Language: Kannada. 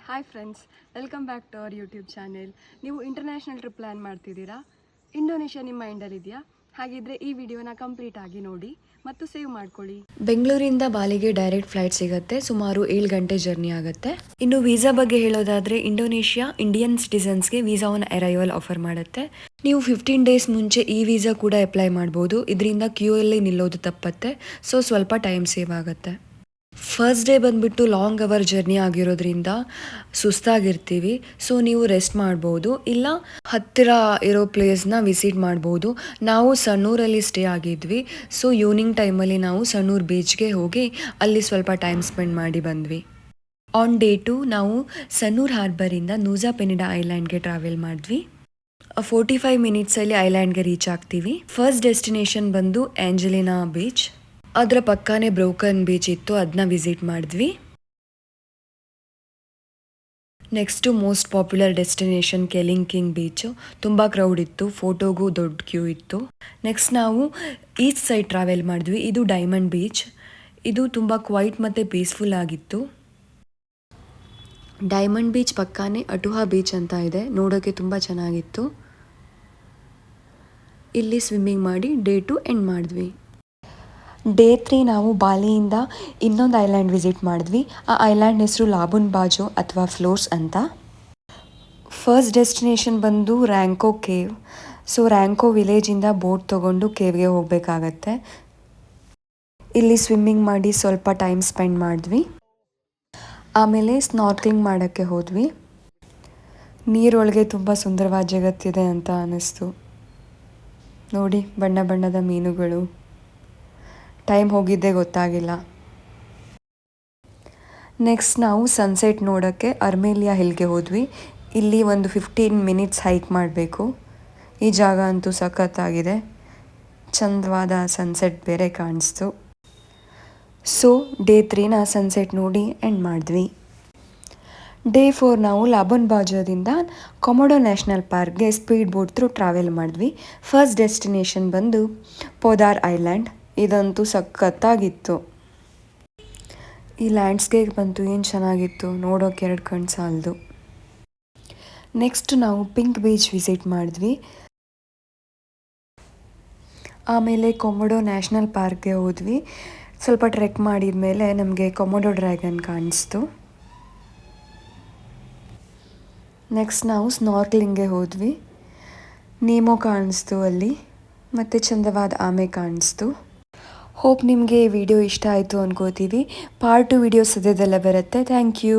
Hi friends, welcome back to our YouTube channel. ನೀವು ಇಂಟರ್ನ್ಯಾಷನಲ್ ಟ್ರಿಪ್ ಪ್ಲ್ಯಾನ್ ಮಾಡ್ತಿದ್ದೀರಾ? ಇಂಡೋನೇಷ್ಯಾ ನಿಮ್ಮ ಮೈಂಡಲ್ಲಿದೆಯಾ? ಹಾಗಿದ್ರೆ ಈ ವಿಡಿಯೋನ ಕಂಪ್ಲೀಟ್ ಆಗಿ ನೋಡಿ ಮತ್ತು ಸೇವ್ ಮಾಡ್ಕೊಳ್ಳಿ. ಬೆಂಗಳೂರಿಂದ ಬಾಲಿಗೆ ಡೈರೆಕ್ಟ್ ಫ್ಲೈಟ್ ಸಿಗುತ್ತೆ. ಸುಮಾರು 7 ಗಂಟೆ ಜರ್ನಿ ಆಗುತ್ತೆ. ಇನ್ನು ವೀಸಾ ಬಗ್ಗೆ ಹೇಳೋದಾದ್ರೆ ಇಂಡೋನೇಷ್ಯಾ ಇಂಡಿಯನ್ ಸಿಟಿಸನ್ಸ್ಗೆ ವೀಸಾ ಆನ್ ಅರೈವಲ್ ಆಫರ್ ಮಾಡುತ್ತೆ. ನೀವು 15 ಡೇಸ್ ಮುಂಚೆ ಈ ವೀಸಾ ಕೂಡ ಅಪ್ಲೈ ಮಾಡ್ಬೋದು. ಇದರಿಂದ ಕ್ಯೂ ಅಲ್ಲಿ ನಿಲ್ಲೋದು ತಪ್ಪತ್ತೆ. ಸೊ ಸ್ವಲ್ಪ ಟೈಮ್ ಸೇವ್ ಆಗುತ್ತೆ. ಫಸ್ಟ್ ಡೇ ಬಂದುಬಿಟ್ಟು ಲಾಂಗ್ ಅವರ್ ಜರ್ನಿ ಆಗಿರೋದ್ರಿಂದ ಸುಸ್ತಾಗಿರ್ತೀವಿ. ಸೊ ನೀವು ರೆಸ್ಟ್ ಮಾಡ್ಬೋದು, ಇಲ್ಲ ಹತ್ತಿರ ಇರೋ ಪ್ಲೇಸ್ನ ವಿಸಿಟ್ ಮಾಡ್ಬೋದು. ನಾವು ಸಣ್ಣೂರಲ್ಲಿ ಸ್ಟೇ ಆಗಿದ್ವಿ. ಸೊ ಈವ್ನಿಂಗ್ ಟೈಮಲ್ಲಿ ನಾವು ಸಣ್ಣೂರು ಬೀಚ್ಗೆ ಹೋಗಿ ಅಲ್ಲಿ ಸ್ವಲ್ಪ ಟೈಮ್ ಸ್ಪೆಂಡ್ ಮಾಡಿ ಬಂದ್ವಿ. ಆನ್ ಡೇ 2 ನಾವು ಸಣ್ಣೂರು ಹಾರ್ಬರಿಂದ ನೂಸಾ ಪೆನಿಡಾ ಐಲ್ಯಾಂಡ್ಗೆ ಟ್ರಾವೆಲ್ ಮಾಡಿದ್ವಿ. 45 ಮಿನಿಟ್ಸಲ್ಲಿ ಐಲ್ಯಾಂಡ್ಗೆ ರೀಚ್ ಆಗ್ತೀವಿ. ಫಸ್ಟ್ ಡೆಸ್ಟಿನೇಷನ್ ಬಂದು ಆಂಜಲಿನಾ ಬೀಚ್. ಅದರ ಪಕ್ಕನೇ ಬ್ರೋಕನ್ ಬೀಚ್ ಇತ್ತು, ಅದನ್ನ ವಿಸಿಟ್ ಮಾಡಿದ್ವಿ. Next most popular destination Kelingking beach. ತುಂಬ ಕ್ರೌಡ್ ಇತ್ತು, ಫೋಟೋಗೂ ದೊಡ್ಡ ಕ್ಯೂ ಇತ್ತು. ನೆಕ್ಸ್ಟ್ ನಾವು ಈಸ್ಟ್ ಸೈಡ್ ಟ್ರಾವೆಲ್ ಮಾಡಿದ್ವಿ. ಇದು ಡೈಮಂಡ್ ಬೀಚ್. ಇದು ತುಂಬ ಕ್ವೈಟ್ ಮತ್ತು ಪೀಸ್ಫುಲ್ ಆಗಿತ್ತು. ಡೈಮಂಡ್ ಬೀಚ್ ಪಕ್ಕನೇ ಅಟುಹಾ ಬೀಚ್ ಅಂತ ಇದೆ, ನೋಡೋಕ್ಕೆ ತುಂಬ ಚೆನ್ನಾಗಿತ್ತು. ಇಲ್ಲಿ ಸ್ವಿಮ್ಮಿಂಗ್ ಮಾಡಿ ಡೇ 2 ಎಂಡ್ ಮಾಡಿದ್ವಿ. ಡೇ 3 ನಾವು ಬಾಲಿಯಿಂದ ಇನ್ನೊಂದು ಐಲ್ಯಾಂಡ್ ವಿಸಿಟ್ ಮಾಡಿದ್ವಿ. ಆ ಐಲ್ಯಾಂಡ್ ಹೆಸರು ಲಾಬುನ್ ಬಾಜೋ ಅಥವಾ ಫ್ಲೋರ್ಸ್ ಅಂತ. ಫಸ್ಟ್ ಡೆಸ್ಟಿನೇಷನ್ ಬಂದು Ramco cave. So Ramco ವಿಲೇಜಿಂದ boat ತೊಗೊಂಡು ಕೇವ್ಗೆ ಹೋಗಬೇಕಾಗತ್ತೆ. ಇಲ್ಲಿ ಸ್ವಿಮ್ಮಿಂಗ್ ಮಾಡಿ ಸ್ವಲ್ಪ ಟೈಮ್ ಸ್ಪೆಂಡ್ ಮಾಡಿದ್ವಿ. ಆಮೇಲೆ ಸ್ನಾರ್ಕ್ಲಿಂಗ್ ಮಾಡೋಕ್ಕೆ ಹೋದ್ವಿ. ನೀರೊಳಗೆ ತುಂಬ ಸುಂದರವಾದ ಜಗತ್ತಿದೆ ಅಂತ ಅನ್ನಿಸ್ತು. ನೋಡಿ, ಬಣ್ಣ ಬಣ್ಣದ ಮೀನುಗಳು. ಟೈಮ್ ಹೋಗಿದ್ದೇ ಗೊತ್ತಾಗಿಲ್ಲ. ನೆಕ್ಸ್ಟ್ ನಾವು ಸನ್ಸೆಟ್ ನೋಡೋಕ್ಕೆ ಅರ್ಮೇಲಿಯಾ ಹಿಲ್ಗೆ ಹೋದ್ವಿ. ಇಲ್ಲಿ ಒಂದು 15 ಮಿನಿಟ್ಸ್ ಹೈಕ್ ಮಾಡಬೇಕು. ಈ ಜಾಗ ಅಂತೂ ಸಖತ್ತಾಗಿದೆ, ಚಂದವಾದ ಸನ್ಸೆಟ್ ಬೇರೆ ಕಾಣಿಸ್ತು. ಸೊ ಡೇ 3ನ ಸನ್ಸೆಟ್ ನೋಡಿ ಎಂಡ್ ಮಾಡಿದ್ವಿ. ಡೇ 4 ನಾವು ಲಾಬುನ್ ಬಾಜೋದಿಂದ ಕೊಮೊಡೊ ನ್ಯಾಷನಲ್ ಪಾರ್ಕ್ಗೆ ಸ್ಪೀಡ್ ಬೋಟ್ ಥ್ರೂ ಟ್ರಾವೆಲ್ ಮಾಡಿದ್ವಿ. ಫಸ್ಟ್ ಡೆಸ್ಟಿನೇಷನ್ ಬಂದು ಪೋದಾರ್ ಐಲ್ಯಾಂಡ್. ಇದಂತೂ ಸಖತ್ತಾಗಿತ್ತು. ಈ ಲ್ಯಾಂಡ್ಸ್ಕೇಪ್ ಬಂತು ಏನು ಚೆನ್ನಾಗಿತ್ತು, ನೋಡೋಕೆ 2 ಕಣ್ಣು ಸಾಲದು. ನೆಕ್ಸ್ಟ್ ನಾವು ಪಿಂಕ್ ಬೀಚ್ ವಿಸಿಟ್ ಮಾಡಿದ್ವಿ. ಆಮೇಲೆ ಕೊಮೊಡೊ ನ್ಯಾಷನಲ್ ಪಾರ್ಕ್ಗೆ ಹೋದ್ವಿ. ಸ್ವಲ್ಪ ಟ್ರೆಕ್ ಮಾಡಿದ ಮೇಲೆ ನಮಗೆ ಕೊಮೊಡೊ ಡ್ರ್ಯಾಗನ್ ಕಾಣಿಸ್ತು. ನೆಕ್ಸ್ಟ್ ನಾವು ಸ್ನಾರ್ಕ್ಲಿಂಗ್ಗೆ ಹೋದ್ವಿ. ನೀಮೋ ಕಾಣಿಸ್ತು ಅಲ್ಲಿ, ಮತ್ತು ಚಂದವಾದ ಆಮೆ ಕಾಣಿಸ್ತು. ಹೋಪ್ ನಿಮಗೆ ಈ ವಿಡಿಯೋ ಇಷ್ಟ ಆಯಿತು ಅನ್ಕೋತೀವಿ. ಪಾರ್ಟ್ 2 ವಿಡಿಯೋ ಸದ್ಯದಲ್ಲೇ ಬರುತ್ತೆ. Thank you.